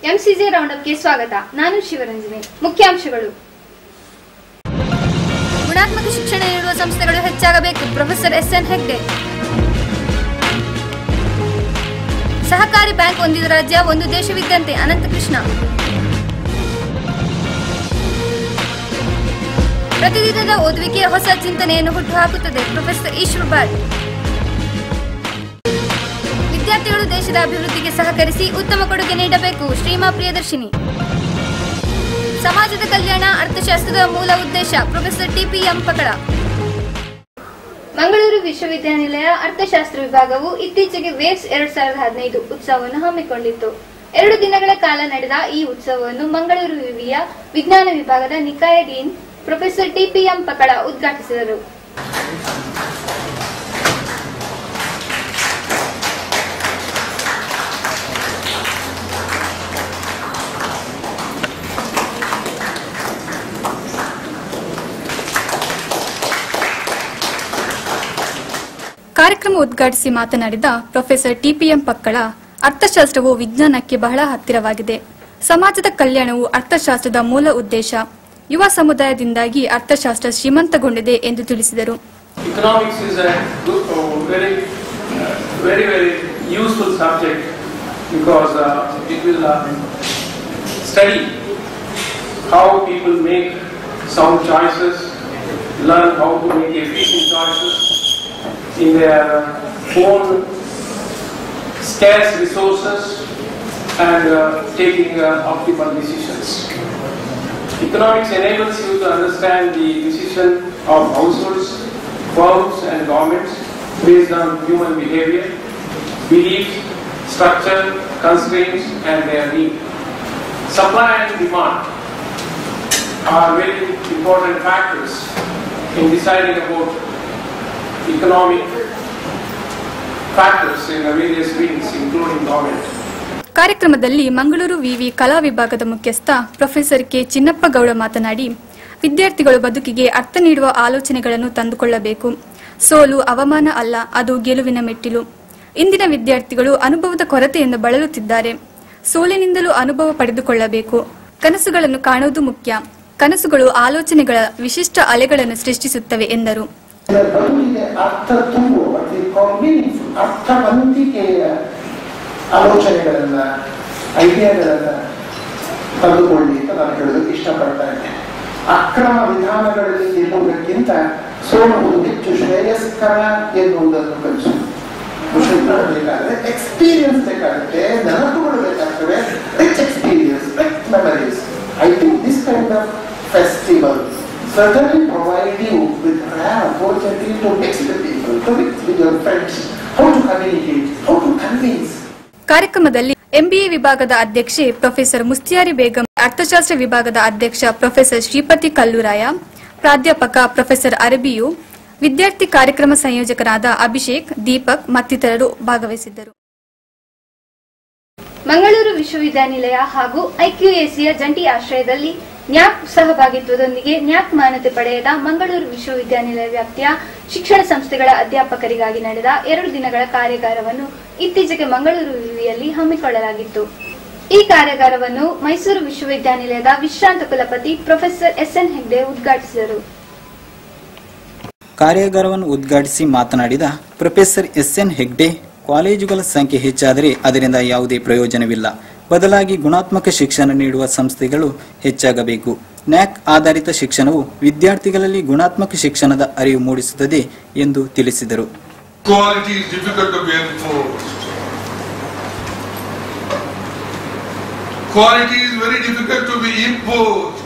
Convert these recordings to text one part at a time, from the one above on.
ಎಂಸಿಜೆ ರೌಂಡಪ್ಗೆ ಸ್ವಾಗತ. ನಾನು ಶಿವರಂಜನಿ. ಮುಖ್ಯಾಂಶಗಳು: ಗುಣಾತ್ಮಕ ಶಿಕ್ಷಣ ನೀಡುವ ಸಂಸ್ಥೆಗಳು ಹೆಚ್ಚಾಗಬೇಕು, ಪ್ರೊಫೆಸರ್ ಎಸ್ಎನ್ ಹೆಗ್ಡೆ. ಸಹಕಾರಿ ಬ್ಯಾಂಕ್ ಹೊಂದಿದ ರಾಜ್ಯ ಒಂದು ದೇಶವಿದ್ದಂತೆ, ಅನಂತಕೃಷ್ಣ. ಪ್ರತಿದಿನದ ಓದುವಿಕೆ ಹೊಸ ಚಿಂತನೆಯನ್ನು ಹುಟ್ಟುಹಾಕುತ್ತದೆ, ಪ್ರೊಫೆಸರ್ ಈಶ್ವರ್ ಭಟ್. ವಿದ್ಯಾರ್ಥಿಗಳು ದೇಶದ ಅಭಿವೃದ್ಧಿಗೆ ಸಹಕರಿಸಿ ಉತ್ತಮ ಕೊಡುಗೆ ನೀಡಬೇಕು, ಶ್ರೀಮಾ ಪ್ರಿಯದರ್ಶಿನಿ. ಸಮಾಜದ ಕಲ್ಯಾಣ ಅರ್ಥಶಾಸ್ತ್ರದ ಮೂಲ ಉದ್ದೇಶ, ಪ್ರೊಫೆಸರ್ ಟಿಪಿಎಂ ಪಕಳ. ಮಂಗಳೂರು ವಿಶ್ವವಿದ್ಯಾನಿಲಯ ಅರ್ಥಶಾಸ್ತ್ರ ವಿಭಾಗವು ಇತ್ತೀಚೆಗೆ ವೇವ್ಸ್ 2015 ಉತ್ಸವವನ್ನು ಹಮ್ಮಿಕೊಂಡಿತ್ತು. 2 ದಿನಗಳ ಕಾಲ ನಡೆದ ಈ ಉತ್ಸವವನ್ನು ಮಂಗಳೂರು ವಿವಿಯ ವಿಜ್ಞಾನ ವಿಭಾಗದ ನಿಕಾಯ ಡೀನ್ ಪ್ರೊಫೆಸರ್ ಟಿಪಿಎಂ ಪಕಳ ಉದ್ಘಾಟಿಸಿದರು. ಕಾರ್ಯಕ್ರಮ ಉದ್ಘಾಟಿಸಿ ಮಾತನಾಡಿದ ಪ್ರೊಫೆಸರ್ ಟಿಪಿಎಂ ಪಕ್ಕಳ, ಅರ್ಥಶಾಸ್ತ್ರವು ವಿಜ್ಞಾನಕ್ಕೆ ಬಹಳ ಹತ್ತಿರವಾಗಿದೆ. ಸಮಾಜದ ಕಲ್ಯಾಣವು ಅರ್ಥಶಾಸ್ತ್ರದ ಮೂಲ ಉದ್ದೇಶ. ಯುವ ಸಮುದಾಯದಿಂದಾಗಿ ಅರ್ಥಶಾಸ್ತ್ರ ಶ್ರೀಮಂತಗೊಂಡಿದೆ ಎಂದು ತಿಳಿಸಿದರು. Economics is a very useful subject because it will study how people make sound choices, learn how to make efficient choices in their own scarce resources and taking optimal decisions. Economics enables you to understand the decision of households, firms and governments based on human behavior, beliefs, structure, constraints and their need. Supply and demand are very important factors in deciding about economic factors in the various fields, including government. ಕಾರ್ಯಕ್ರಮದಲ್ಲಿ ಮಂಗಳೂರು ವಿವಿ ಕಲಾ ವಿಭಾಗದ ಮುಖ್ಯಸ್ಥ professor K Chinnappa Gowda ಮಾತನಾಡಿ, ವಿದ್ಯಾರ್ಥಿಗಳು ಬದುಕಿಗೆ ಅರ್ಥ ನೀಡುವ ಆಲೋಚನೆಗಳನ್ನು ತಂದುಕೊಳ್ಳಬೇಕು. ಸೋಲು ಅವಮಾನ ಅಲ್ಲ, ಅದು ಗೆಲುವಿನ ಮೆಟ್ಟಿಲು. ಇಂದಿನ ವಿದ್ಯಾರ್ಥಿಗಳು ಅನುಭವದ ಕೊರತೆಯಿಂದ ಬಳಲುತ್ತಿದ್ದಾರೆ. ಸೋಲಿನಿಂದಲೂ ಅನುಭವ ಪಡೆದುಕೊಳ್ಳಬೇಕು. ಕನಸುಗಳನ್ನು ಕಾಣುವುದು ಮುಖ್ಯ. ಕನಸುಗಳು ಆಲೋಚನೆಗಳ ವಿಶಿಷ್ಟ ಅಲೆಗಳನ್ನು ಸೃಷ್ಟಿಸುತ್ತವೆ ಎಂದರು. ಆಲೋಚನೆಗಳನ್ನ, ಐಡಿಯಾಗಳನ್ನ ತಂದುಕೊಳ್ಳಿ ಅಂತ ನಾನು ಹೇಳೋದಕ್ಕೆ ಇಷ್ಟಪಡ್ತಾ ಇದ್ದೇನೆ. ಅಕ್ರಮ ವಿಧಾನಗಳಲ್ಲಿ ಗೆಲ್ಲುವುದಕ್ಕಿಂತ ಸೋಲುವುದು ಹೆಚ್ಚು ಶ್ರೇಯಸ್ಕರ ಎನ್ನುವುದನ್ನು ಕಲಿಸಬೇಕಾದ್ರೆ ಎಕ್ಸ್ಪೀರಿಯನ್ಸ್ ಬೇಕಾಗುತ್ತೆ, ನೆನಪುಗಳು ಬೇಕಾಗ್ತವೆ, rich experience, rich memories. I think this kind of festival certainly provide you with rare opportunity to mix with people, to mix with your friends, how to communicate, how to convince. ಕಾರ್ಯಕ್ರಮದಲ್ಲಿ MBA ವಿಭಾಗದ ಅಧ್ಯಕ್ಷೆ professor ಮುಸ್ತಿಯಾರಿ Begum, ಅರ್ಥಶಾಸ್ತ್ರ ವಿಭಾಗದ ಅಧ್ಯಕ್ಷ professor Shripati Kalluraya, ಪ್ರಾಧ್ಯಾಪಕ professor ಅರಬಿಯು, ವಿದ್ಯಾರ್ಥಿ ಕಾರ್ಯಕ್ರಮ ಸಂಯೋಜಕರಾದ ಅಭಿಷೇಕ್, ದೀಪಕ್ ಮತ್ತಿತರರು ಭಾಗವಹಿಸಿದ್ದರು. ಮಂಗಳೂರು ವಿಶ್ವವಿದ್ಯಾನಿಲಯ ಹಾಗೂ ಐಕ್ಯುಎಸಿಯ ಜಂಟಿ ಆಶ್ರಯದಲ್ಲಿ ನ್ಯಾಕ್ ಸಹಭಾಗಿತ್ವದೊಂದಿಗೆ ನ್ಯಾಕ್ ಮಾನ್ಯತೆ ಪಡೆಯದ ಮಂಗಳೂರು ವಿಶ್ವವಿದ್ಯಾನಿಲಯ ವ್ಯಾಪ್ತಿಯ ಶಿಕ್ಷಣ ಸಂಸ್ಥೆಗಳ ಅಧ್ಯಾಪಕರಿಗಾಗಿ ನಡೆದ 2 ದಿನಗಳ ಕಾರ್ಯಾಗಾರವನ್ನು ಇತ್ತೀಚೆಗೆ ಮಂಗಳೂರು ವಿವಿಯಲ್ಲಿ ಹಮ್ಮಿಕೊಳ್ಳಲಾಗಿತ್ತು. ಈ ಕಾರ್ಯಾಗಾರವನ್ನು ಮೈಸೂರು ವಿಶ್ವವಿದ್ಯಾನಿಲಯದ ವಿಶ್ರಾಂತ ಕುಲಪತಿ ಪ್ರೊಫೆಸರ್ ಎಸ್ಎನ್ ಹೆಗ್ಡೆ ಉದ್ಘಾಟಿಸಿದರು. ಕಾರ್ಯಾಗಾರವನ್ನು ಉದ್ಘಾಟಿಸಿ ಮಾತನಾಡಿದ ಪ್ರೊಫೆಸರ್ ಎಸ್ಎನ್ ಹೆಗ್ಡೆ, ಕಾಲೇಜುಗಳ ಸಂಖ್ಯೆ ಹೆಚ್ಚಾದರೆ ಅದರಿಂದ ಯಾವುದೇ ಪ್ರಯೋಜನವಿಲ್ಲ. ಬದಲಾಗಿ ಗುಣಾತ್ಮಕ ಶಿಕ್ಷಣ ನೀಡುವ ಸಂಸ್ಥೆಗಳು ಹೆಚ್ಚಾಗಬೇಕು. ನ್ಯಾಕ್ ಆಧಾರಿತ ಶಿಕ್ಷಣವು ವಿದ್ಯಾರ್ಥಿಗಳಲ್ಲಿ ಗುಣಾತ್ಮಕ ಶಿಕ್ಷಣದ ಅರಿವು ಮೂಡಿಸುತ್ತದೆ ಎಂದು ತಿಳಿಸಿದರು. Quality is very difficult to be imposed.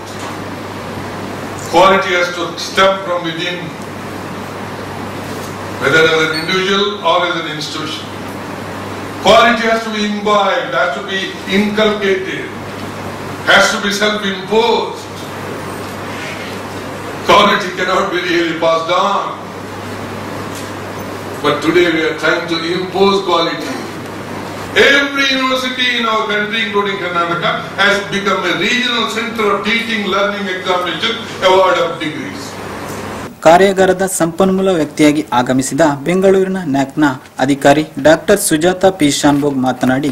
Quality has to stem from within, whether as an individual or as an institution. Quality has to be imbibed, has to be inculcated, has to be self-imposed. Quality cannot be really passed on. But today we are trying to impose quality. Every university in our country, including Karnataka, has become a regional center of teaching, learning, examination, award of degrees. ಕಾರ್ಯಾಗಾರದ ಸಂಪನ್ಮೂಲ ವ್ಯಕ್ತಿಯಾಗಿ ಆಗಮಿಸಿದ ಬೆಂಗಳೂರಿನ ನ್ಯಾಕ್ನ ಅಧಿಕಾರಿ doctor Sujata P Shanbhog ಮಾತನಾಡಿ,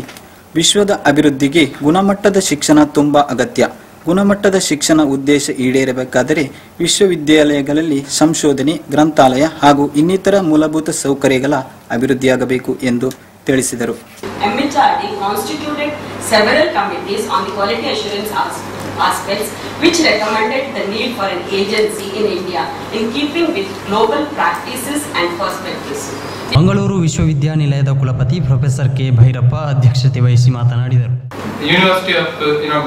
ವಿಶ್ವದ ಅಭಿವೃದ್ಧಿಗೆ ಗುಣಮಟ್ಟದ ಶಿಕ್ಷಣ ತುಂಬಾ ಅಗತ್ಯ. ಗುಣಮಟ್ಟದ ಶಿಕ್ಷಣ ಉದ್ದೇಶ ಈಡೇರಬೇಕಾದರೆ ವಿಶ್ವವಿದ್ಯಾಲಯಗಳಲ್ಲಿ ಸಂಶೋಧನೆ, ಗ್ರಂಥಾಲಯ ಹಾಗೂ ಇನ್ನಿತರ ಮೂಲಭೂತ ಸೌಕರ್ಯಗಳ ಅಭಿವೃದ್ಧಿಯಾಗಬೇಕು ಎಂದು ತಿಳಿಸಿದರು. MHRD constituted several committees on the quality assurance aspects which recommended the need for an agency in India in keeping with global practices and perspectives. Mangaluru ವಿಶ್ವವಿದ್ಯಾನಿಲಯದ ಕುಲಪತಿ ಪ್ರೊಫೆಸರ್ ಕೆ ಭೈರಪ್ಪ ಅಧ್ಯಕ್ಷತೆ ವಹಿಸಿ ಮಾತನಾಡಿದರು. University of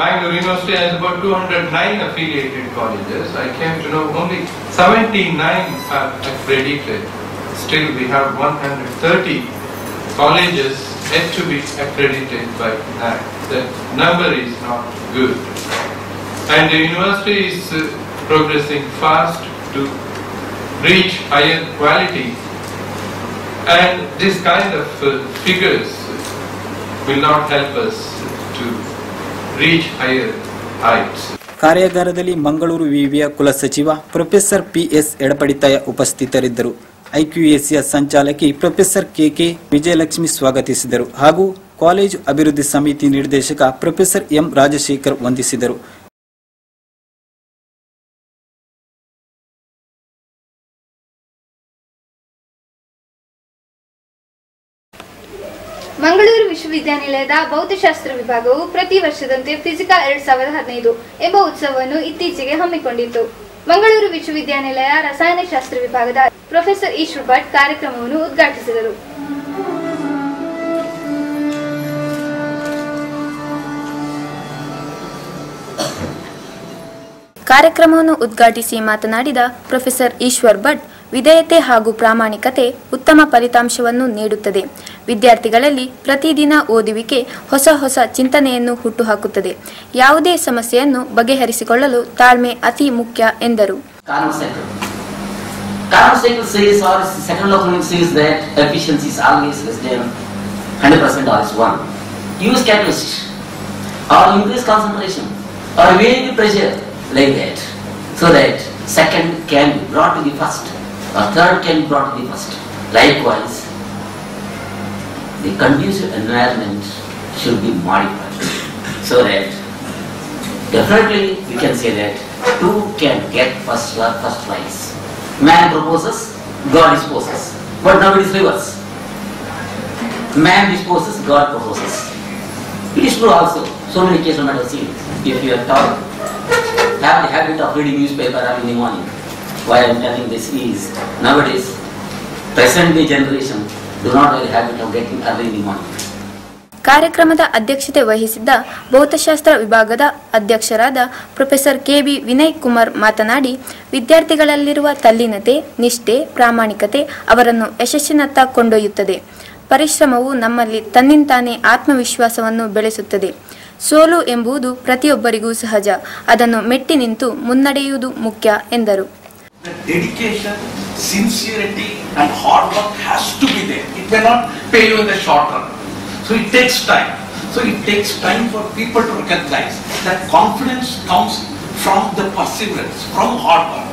Bangalore University has about 209 affiliated colleges. I came to know only 79 are accredited. Still we have 130 colleges yet to be accredited by NAAC. The number is not good. And the university is progressing fast to reach higher quality. And this kind of figures will not help us to reach higher heights. ಕಾರ್ಯಾಗಾರದಲ್ಲಿ ಮಂಗಳೂರು ವಿವಿಯ ಕುಲಸಚಿವ professor PS Edapadithaya ಉಪಸ್ಥಿತರಿದ್ದರು. ಐಕ್ಯುಎಸಿಯ ಸಂಚಾಲಕಿ professor K K Vijayalakshmi ಸ್ವಾಗತಿಸಿದರು ಹಾಗೂ college ಅಭಿವೃದ್ಧಿ ಸಮಿತಿ ನಿರ್ದೇಶಕ professor M Rajashekhar ವಂದಿಸಿದರು. ಮಂಗಳೂರು ವಿಶ್ವವಿದ್ಯಾನಿಲಯದ ಭೌತಶಾಸ್ತ್ರ ವಿಭಾಗವು ಪ್ರತಿ ವರ್ಷದಂತೆ ಫಿಸಿಕಾ 2015 ಎಂಬ ಉತ್ಸವವನ್ನು ಇತ್ತೀಚೆಗೆ ಹಮ್ಮಿಕೊಂಡಿತ್ತು. ಮಂಗಳೂರು ವಿಶ್ವವಿದ್ಯಾನಿಲಯ ರಸಾಯನಶಾಸ್ತ್ರ ವಿಭಾಗದ ಪ್ರೊಫೆಸರ್ ಈಶ್ವರ್ ಭಟ್ ಕಾರ್ಯಕ್ರಮವನ್ನು ಉದ್ಘಾಟಿಸಿದರು. ಕಾರ್ಯಕ್ರಮವನ್ನು ಉದ್ಘಾಟಿಸಿ ಮಾತನಾಡಿದ ಪ್ರೊಫೆಸರ್ ಈಶ್ವರ್ ಭಟ್, ವಿಧೇಯತೆ ಹಾಗೂ ಪ್ರಾಮಾಣಿಕತೆ ಉತ್ತಮ ಫಲಿತಾಂಶವನ್ನು ನೀಡುತ್ತದೆ. ವಿದ್ಯಾರ್ಥಿಗಳಲ್ಲಿ ಪ್ರತಿದಿನ ಓದುವಿಕೆ ಹೊಸ ಹೊಸ ಚಿಂತನೆಯನ್ನು ಹುಟ್ಟುಹಾಕುತ್ತದೆ. ಯಾವುದೇ ಸಮಸ್ಯೆಯನ್ನು ಬಗೆಹರಿಸಿಕೊಳ್ಳಲು ತಾಳ್ಮೆ ಅತಿ ಮುಖ್ಯ ಎಂದರು. Like that, so that second can be brought to the first, or third can be brought to the first. Likewise, the conducive environment should be modified, so that definitely we can say that two can get first prize. Man proposes, God disposes, but now it is reverse. Man disposes, God proposes. It is true also. So many cases I have seen. If you are taught, have the habit of reading newspaper early in the morning. Why I am telling this is, nowadays, present day generation do not have the habit of getting early in the morning. ಕಾರ್ಯಕ್ರಮದ ಅಧ್ಯಕ್ಷತೆ ವಹಿಸಿದ್ದ ಭೌತಶಾಸ್ತ್ರ ವಿಭಾಗದ ಅಧ್ಯಕ್ಷರಾದ professor KB Vinay Kumar ಮಾತನಾಡಿ, ವಿದ್ಯಾರ್ಥಿಗಳಲ್ಲಿರುವ ತಲ್ಲೀನತೆ, ನಿಷ್ಠೆ, ಪ್ರಾಮಾಣಿಕತೆ ಅವರನ್ನು ಯಶಸ್ಸಿನತ್ತ ಕೊಂಡೊಯ್ಯುತ್ತದೆ. ಪರಿಶ್ರಮವು ನಮ್ಮಲ್ಲಿ ತನ್ನಿಂತಾನೇ ಆತ್ಮವಿಶ್ವಾಸವನ್ನು ಬೆಳೆಸುತ್ತದೆ. ಸೋಲು ಎಂಬುದು ಪ್ರತಿಯೊಬ್ಬರಿಗೂ ಸಹಜ. ಅದನ್ನು ಮೆಟ್ಟಿ ನಿಂತು ಮುನ್ನಡೆಯುವುದು ಮುಖ್ಯ ಎಂದರು. Dedication, sincerity and hard work has to be there. It may not pay you in the short run. So it takes time. So it takes time for people to recognize that confidence comes from the perseverance, from hard work.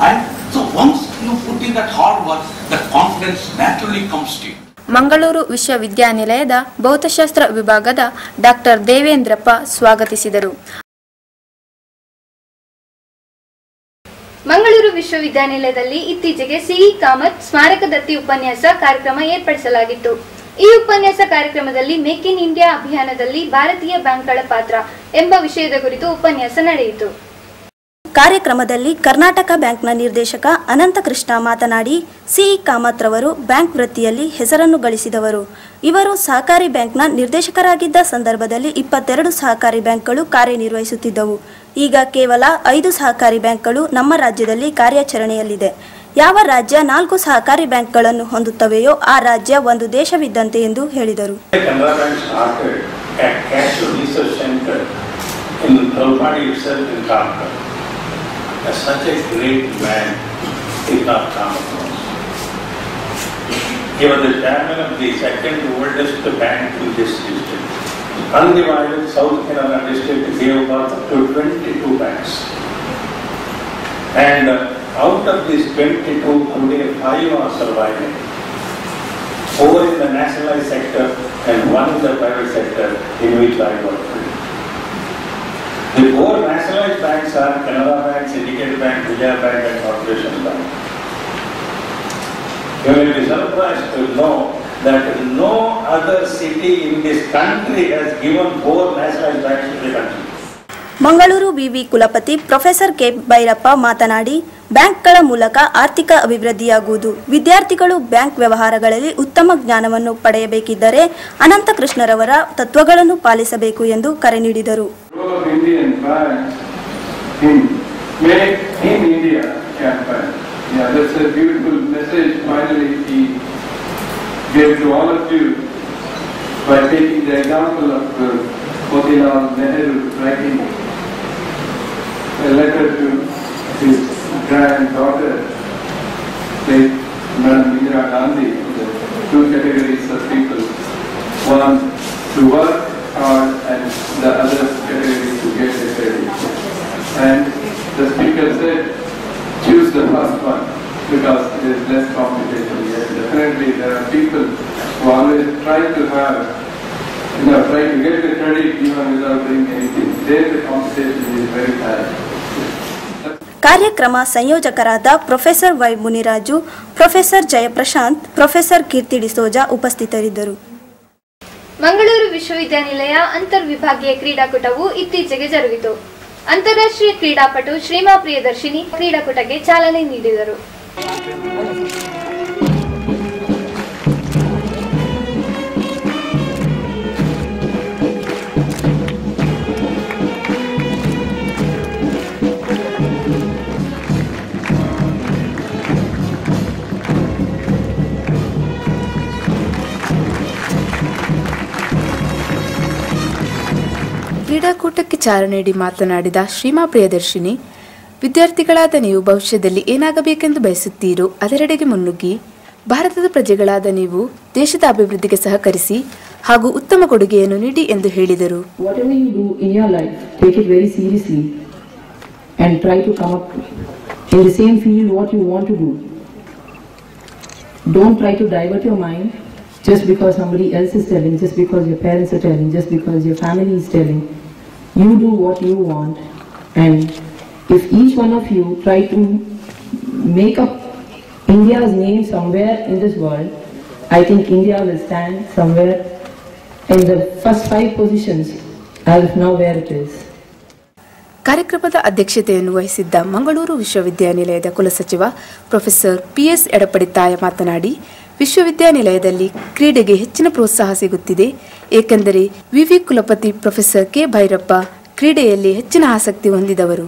And so once you put in that hard work, that confidence naturally comes to you. Mangaluru ವಿಶ್ವವಿದ್ಯಾನಿಲಯದ ಭೌತಶಾಸ್ತ್ರ ವಿಭಾಗದ doctor Devendrappa ಸ್ವಾಗತಿಸಿದರು. ಮಂಗಳೂರು ವಿಶ್ವವಿದ್ಯಾನಿಲಯದಲ್ಲಿ ಇತ್ತೀಚೆಗೆ CE Kamath ಸ್ಮಾರಕ ದತ್ತಿ ಉಪನ್ಯಾಸ ಕಾರ್ಯಕ್ರಮ ಏರ್ಪಡಿಸಲಾಗಿತ್ತು. ಈ ಉಪನ್ಯಾಸ ಕಾರ್ಯಕ್ರಮದಲ್ಲಿ ಮೇಕ್ ಇನ್ ಇಂಡಿಯಾ ಅಭಿಯಾನದಲ್ಲಿ ಭಾರತೀಯ ಬ್ಯಾಂಕ್ಗಳ ಪಾತ್ರ ಎಂಬ ವಿಷಯದ ಕುರಿತು ಉಪನ್ಯಾಸ ನಡೆಯಿತು. ಕಾರ್ಯಕ್ರಮದಲ್ಲಿ ಕರ್ನಾಟಕ ಬ್ಯಾಂಕ್ನ ನಿರ್ದೇಶಕ ಅನಂತಕೃಷ್ಣ ಮಾತನಾಡಿ, ಸಿಇ ಕಾಮತ್ ರವರು ಬ್ಯಾಂಕ್ ವೃತ್ತಿಯಲ್ಲಿ ಹೆಸರನ್ನು ಗಳಿಸಿದವರು. ಇವರು ಸಹಕಾರಿ ಬ್ಯಾಂಕ್ನ ನಿರ್ದೇಶಕರಾಗಿದ್ದ ಸಂದರ್ಭದಲ್ಲಿ 22 ಸಹಕಾರಿ ಬ್ಯಾಂಕ್ಗಳು ಕಾರ್ಯನಿರ್ವಹಿಸುತ್ತಿದ್ದವು. ಈಗ ಕೇವಲ 5 ಸಹಕಾರಿ ಬ್ಯಾಂಕ್ಗಳು ನಮ್ಮ ರಾಜ್ಯದಲ್ಲಿ ಕಾರ್ಯಾಚರಣೆಯಲ್ಲಿದೆ. ಯಾವ ರಾಜ್ಯ 4 ಸಹಕಾರಿ ಬ್ಯಾಂಕ್ಗಳನ್ನು ಹೊಂದುತ್ತವೆಯೋ ಆ ರಾಜ್ಯ ಒಂದು ದೇಶವಿದ್ದಂತೆ ಎಂದು ಹೇಳಿದರು. As such a great man is not common. He was the chairman of the second oldest bank in this district. Undivided South Kerala district gave birth to 22 banks. And out of these 22, only 5 are surviving. 4 in the nationalized sector and 1 in the private sector in which I work. The 4 nationalized banks are Canara Bank, Syndicate Bank, Vijaya Bank and Corporation Bank. You will be surprised to know that no other city in this country has given 4 nationalized banks to the country. Mangaluru ವಿವಿ ಕುಲಪತಿ professor K Bhyrappa ಮಾತನಾಡಿ, ಬ್ಯಾಂಕ್ಗಳ ಮೂಲಕ ಆರ್ಥಿಕ ಅಭಿವೃದ್ಧಿಯಾಗುವುದು. ವಿದ್ಯಾರ್ಥಿಗಳು bank ವ್ಯವಹಾರಗಳಲ್ಲಿ ಉತ್ತಮ ಜ್ಞಾನವನ್ನು ಪಡೆಯಬೇಕಿದ್ದರೆ ಅನಂತಕೃಷ್ಣರವರ ತತ್ವಗಳನ್ನು ಪಾಲಿಸಬೇಕು ಎಂದು ಕರೆ ನೀಡಿದರು. A letter to his granddaughter, like Madam Indira Gandhi, the 2 categories of people, one to work hard and the other category to get a credit. And the speaker said, choose the first one because there is less competition. Yes, definitely there are people who always try to have, try to get the credit even without doing anything. There the competition is very high. ಕಾರ್ಯಕ್ರಮ ಸಂಯೋಜಕರಾದ professor Y Muniraju, professor Jayaprashanth, professor Keerthi D'Souza ಉಪಸ್ಥಿತರಿದ್ದರು. ಮಂಗಳೂರು ವಿಶ್ವವಿದ್ಯಾನಿಲಯ ಅಂತರ್ ವಿಭಾಗೀಯ ಕ್ರೀಡಾಕೂಟವು ಇತ್ತೀಚೆಗೆ ಜರುಗಿತು. ಅಂತಾರಾಷ್ಟ್ರೀಯ ಕ್ರೀಡಾಪಟು ಶ್ರೀಮಾ ಪ್ರಿಯದರ್ಶಿನಿ ಕ್ರೀಡಾಕೂಟಕ್ಕೆ ಚಾಲನೆ ನೀಡಿದರು. ಕ್ರೀಡಾಕೂಟಕ್ಕೆ ಚಾಲನೆ ನೀಡಿ ಮಾತನಾಡಿದ ಶ್ರೀಮಾ ಪ್ರಿಯದರ್ಶಿನಿ, ವಿದ್ಯಾರ್ಥಿಗಳಾದ ನೀವು ಭವಿಷ್ಯದಲ್ಲಿ ಏನಾಗಬೇಕೆಂದು ಬಯಸುತ್ತೀರೋ ಅದರೆಡೆಗೆ ಮುನ್ನುಗ್ಗಿ ಭಾರತದ ಪ್ರಜೆಗಳಾದ ನೀವು ದೇಶದ ಅಭಿವೃದ್ಧಿಗೆ ಸಹಕರಿಸಿ ಹಾಗೂ ಉತ್ತಮ ಕೊಡುಗೆಯನ್ನು ನೀಡಿ ಎಂದು ಹೇಳಿದರು. Whatever you do in your life, take it very seriously and try to come up in the same field what you want to do. Don't try to divert your mind just because somebody else is telling, just because your parents are telling, just because your family is telling. You do what you want, and if each one of you try to make up India's name somewhere in this world, I think India will stand somewhere in the first 5 positions as of now where it is. ಕಾರ್ಯಕ್ರಮದ ಅಧ್ಯಕ್ಷತೆಯನ್ನು ವಹಿಸಿದ್ದ ಮಂಗಳೂರು ವಿಶ್ವವಿದ್ಯಾನಿಲಯದ ಕುಲಸಚಿವ professor PS Edapadithaya ಮಾತನಾಡಿ, ವಿಶ್ವವಿದ್ಯಾನಿಲಯದಲ್ಲಿ ಕ್ರೀಡೆಗೆ ಹೆಚ್ಚಿನ ಪ್ರೋತ್ಸಾಹ ಸಿಗುತ್ತಿದೆ. ಏಕೆಂದರೆ ವಿವಿ ಕುಲಪತಿ ಪ್ರೊಫೆಸರ್ ಕೆ ಭೈರಪ್ಪ ಕ್ರೀಡೆಯಲ್ಲಿ ಹೆಚ್ಚಿನ ಆಸಕ್ತಿ ಹೊಂದಿದವರು.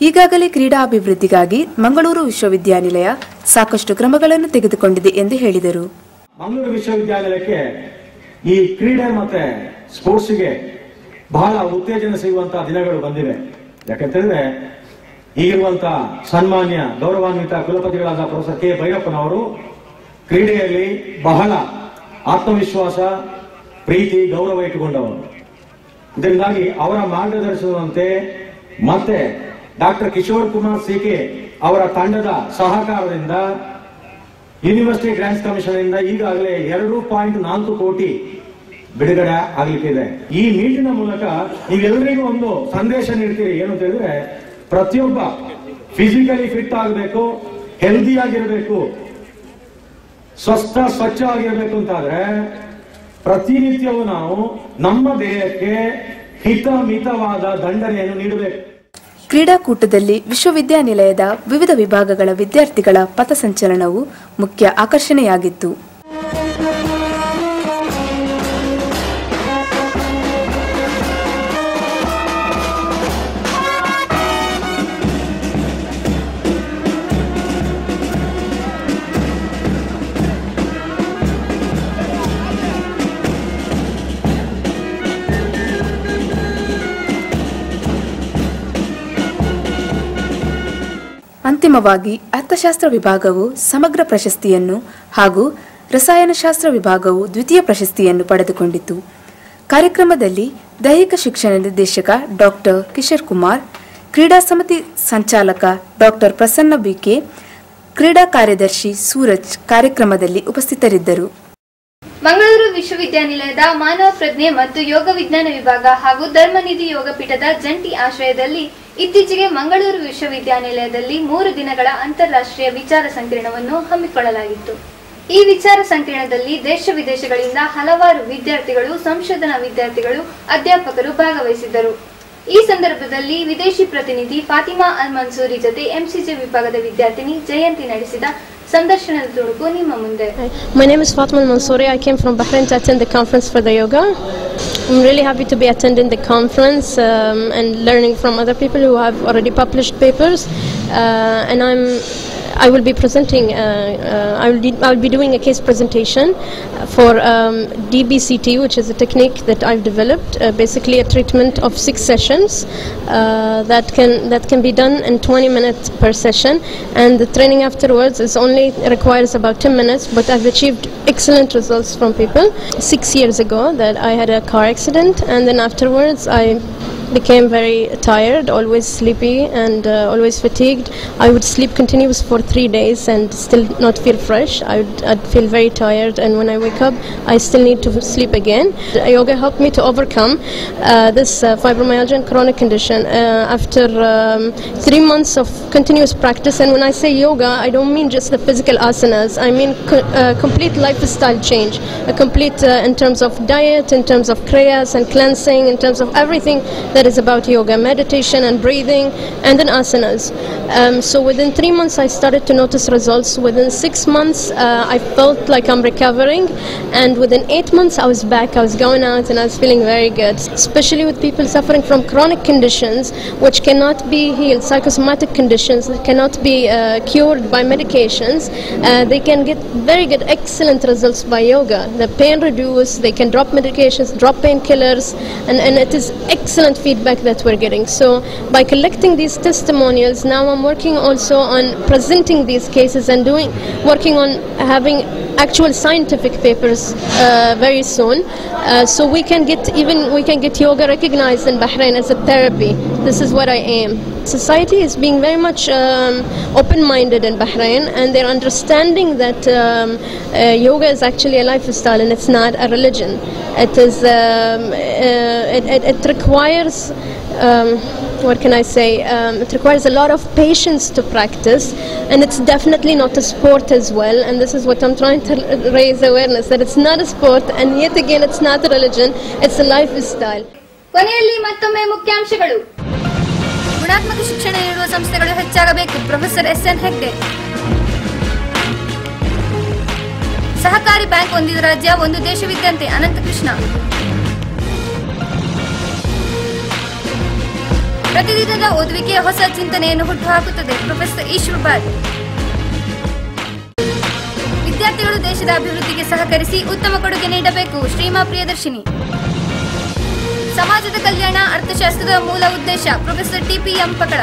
ಈಗಾಗಲೇ ಕ್ರೀಡಾ ಅಭಿವೃದ್ಧಿಗಾಗಿ ಮಂಗಳೂರು ವಿಶ್ವವಿದ್ಯಾನಿಲಯ ಸಾಕಷ್ಟು ಕ್ರಮಗಳನ್ನು ತೆಗೆದುಕೊಂಡಿದೆ ಎಂದು ಹೇಳಿದರು. ಮಂಗಳೂರು ವಿಶ್ವವಿದ್ಯಾನಿಲಯಕ್ಕೆ ಈ ಕ್ರೀಡೆ ಮತ್ತೆ ಸ್ಪೋರ್ಟ್ಸ್ಗೆ ಬಹಳ ಉತ್ತೇಜನ ಸಿಗುವಂತಹ ದಿನಗಳು ಬಂದಿವೆ. ಯಾಕಂತಂದ್ರೆ ಈಗಿರುವಂತಹ ಸನ್ಮಾನ್ಯ ಗೌರವಾನ್ವಿತ ಕುಲಪತಿಗಳಾದ ಪ್ರೊಫೆಸರ್ ಕೆ ಭೈರಪ್ಪನವರು ಕ್ರೀಡೆಯಲ್ಲಿ ಬಹಳ ಆತ್ಮವಿಶ್ವಾಸ, ಪ್ರೀತಿ, ಗೌರವ ಇಟ್ಟುಕೊಂಡವರು. ಇದರಿಂದಾಗಿ ಅವರ ಮಾರ್ಗದರ್ಶನದಂತೆ ಮತ್ತೆ ಡಾಕ್ಟರ್ ಕಿಶೋರ್ ಕುಮಾರ್ ಸಿಕೆ ಅವರ ತಂಡದ ಸಹಕಾರದಿಂದ ಯೂನಿವರ್ಸಿಟಿ ಗ್ರಾಂಟ್ಸ್ ಕಮಿಷನ್ ಇಂದ ಈಗಾಗಲೇ 2.4 ಕೋಟಿ ಬಿಡುಗಡೆ ಆಗ್ಲಿಕ್ಕಿದೆ. ಈ ಮೀಟಿನ ಮೂಲಕ ನೀವೆಲ್ಲರಿಗೂ ಒಂದು ಸಂದೇಶ ನೀಡ್ತೀರಿ. ಏನು ಅಂತ ಹೇಳಿದ್ರೆ, ಪ್ರತಿಯೊಬ್ಬ ಫಿಸಿಕಲಿ ಫಿಟ್ ಆಗಬೇಕು, ಹೆಲ್ದಿ ಆಗಿರಬೇಕು, ಸ್ವಚ್ಛ ಆಗಿರಬೇಕು ಅಂತಾದ್ರೆ ಪ್ರತಿನಿತ್ಯವೂ ನಾವು ನಮ್ಮ ದೇಹಕ್ಕೆ ಹಿತಮಿತವಾದ ದಂಡನೆಯನ್ನು ನೀಡಬೇಕು. ಕ್ರೀಡಾಕೂಟದಲ್ಲಿ ವಿಶ್ವವಿದ್ಯಾನಿಲಯದ ವಿವಿಧ ವಿಭಾಗಗಳ ವಿದ್ಯಾರ್ಥಿಗಳ ಪಥಸಂಚಲನವು ಮುಖ್ಯ ಆಕರ್ಷಣೆಯಾಗಿತ್ತು. ಅಂತಿಮವಾಗಿ ಅರ್ಥಶಾಸ್ತ್ರ ವಿಭಾಗವು ಸಮಗ್ರ ಪ್ರಶಸ್ತಿಯನ್ನು ಹಾಗೂ ರಸಾಯನಶಾಸ್ತ್ರ ವಿಭಾಗವು ದ್ವಿತೀಯ ಪ್ರಶಸ್ತಿಯನ್ನು ಪಡೆದುಕೊಂಡಿತು. ಕಾರ್ಯಕ್ರಮದಲ್ಲಿ ದೈಹಿಕ ಶಿಕ್ಷಣ ನಿರ್ದೇಶಕ ಡಾಕ್ಟರ್ ಕಿಶೋರ್ ಕುಮಾರ್, ಕ್ರೀಡಾ ಸಮಿತಿ ಸಂಚಾಲಕ ಡಾಕ್ಟರ್ ಪ್ರಸನ್ನ ಬಿಕೆ, ಕ್ರೀಡಾ ಕಾರ್ಯದರ್ಶಿ ಸೂರಜ್ ಕಾರ್ಯಕ್ರಮದಲ್ಲಿ ಉಪಸ್ಥಿತರಿದ್ದರು. ಮಂಗಳೂರು ವಿಶ್ವವಿದ್ಯಾನಿಲಯದ ಮಾನವ ಪ್ರಜ್ಞೆ ಮತ್ತು ಯೋಗ ವಿಜ್ಞಾನ ವಿಭಾಗ ಹಾಗೂ ಧರ್ಮನಿಧಿ ಯೋಗ ಪೀಠದ ಜಂಟಿ ಆಶ್ರಯದಲ್ಲಿ ಇತ್ತೀಚೆಗೆ ಮಂಗಳೂರು ವಿಶ್ವವಿದ್ಯಾನಿಲಯದಲ್ಲಿ 3 ದಿನಗಳ ಅಂತಾರಾಷ್ಟ್ರೀಯ ವಿಚಾರ ಸಂಕಿರಣವನ್ನು ಹಮ್ಮಿಕೊಳ್ಳಲಾಗಿತ್ತು. ಈ ವಿಚಾರ ಸಂಕಿರಣದಲ್ಲಿ ದೇಶ ವಿದೇಶಗಳಿಂದ ಹಲವಾರು ವಿದ್ಯಾರ್ಥಿಗಳು, ಸಂಶೋಧನಾ ವಿದ್ಯಾರ್ಥಿಗಳು, ಅಧ್ಯಾಪಕರು ಭಾಗವಹಿಸಿದ್ದರು. ಈ ಸಂದರ್ಭದಲ್ಲಿ ವಿದೇಶಿ ಪ್ರತಿನಿಧಿ ಫಾತಿಮಾ ಅಲ್ ಮನ್ಸೂರಿ ಜೊತೆ ಎಂಸಿಜೆ ವಿಭಾಗದ ವಿದ್ಯಾರ್ಥಿನಿ ಜಯಂತಿ ನಡೆಸಿದ ಸಂದರ್ಶನದ ತುಣುಕು ನಿಮ್ಮ ಮುಂದೆ. My name is Fatima Al-Mansouri. I came from Bahrain to attend the conference for the yoga. I'm really happy to be attending the conference and learning from other people who have already published papers. And I will be presenting. I will be doing a case presentation for DBCT, which is a technique that I've developed. Basically, a treatment of 6 sessions that can be done in 20 minutes per session, and the training afterwards only requires about 10 minutes. But I've achieved excellent results from people. 6 years ago, that I had a car accident, and then afterwards I became very tired, always sleepy and always fatigued. I would sleep continuous for 3 days and still not feel fresh. I'd feel very tired, and when I wake up I still need to sleep again. Yoga helped me to overcome this fibromyalgia and chronic condition after 3 months of continuous practice. And when I say yoga, I don't mean just the physical asanas. I mean complete lifestyle change, a complete in terms of diet, in terms of kriyas and cleansing, in terms of everything that is about yoga, meditation and breathing, and then asanas. So within 3 months I started to notice results. Within 6 months I felt like I'm recovering, and within 8 months I was back. I was going out and I was feeling very good, especially with people suffering from chronic conditions which cannot be healed, psychosomatic conditions that cannot be cured by medications. They can get very good, excellent results by yoga. The pain reduced, they can drop medications, drop painkillers, and it is excellent feedback that we're getting. So by collecting these testimonials, now I'm working also on presenting these cases and working on having actual scientific papers very soon, so we can get yoga recognized in Bahrain as a therapy. This is what I aim. Society is being very much open-minded in Bahrain, and they're understanding that yoga is actually a lifestyle and it's not a religion. It is it requires what can I say? It requires a lot of patience to practice, and it's definitely not a sport as well. And this is what I'm trying to raise awareness, that it's not a sport, and yet again it's not a religion, it's a lifestyle. ಕೊನೆಯಲ್ಲಿ ಮತ್ತೊಮ್ಮೆ ಮುಖ್ಯಾಂಶಗಳು. ಗುಣಾತ್ಮಕ ಶಿಕ್ಷಣ ನೀಡುವ ಸಂಸ್ಥೆಗಳು ಹೆಚ್ಚಾಗಬೇಕು. Professor S N Hegde. ಸಹಕಾರಿ bank ಒಂದಿದ ರಾಜ್ಯ, ಒಂದು ದೇಶವಿದ್ದಂತೆ. ಅನಂತಕೃಷ್ಣ. ಪ್ರತಿದಿನದ ಓದುವಿಕೆ ಹೊಸ ಚಿಂತನೆಯನ್ನು ಹುಟ್ಟುಹಾಕುತ್ತದೆ. ಪ್ರೊಫೆಸರ್ ಈಶ್ವರ್ ಭಟ್. ವಿದ್ಯಾರ್ಥಿಗಳು ದೇಶದ ಅಭಿವೃದ್ಧಿಗೆ ಸಹಕರಿಸಿ ಉತ್ತಮ ಕೊಡುಗೆ ನೀಡಬೇಕು. ಶ್ರೀಮಾ ಪ್ರಿಯದರ್ಶಿನಿ. ಸಮಾಜದ ಕಲ್ಯಾಣ ಅರ್ಥಶಾಸ್ತ್ರದ ಮೂಲ ಉದ್ದೇಶ. Professor TP M Pakala.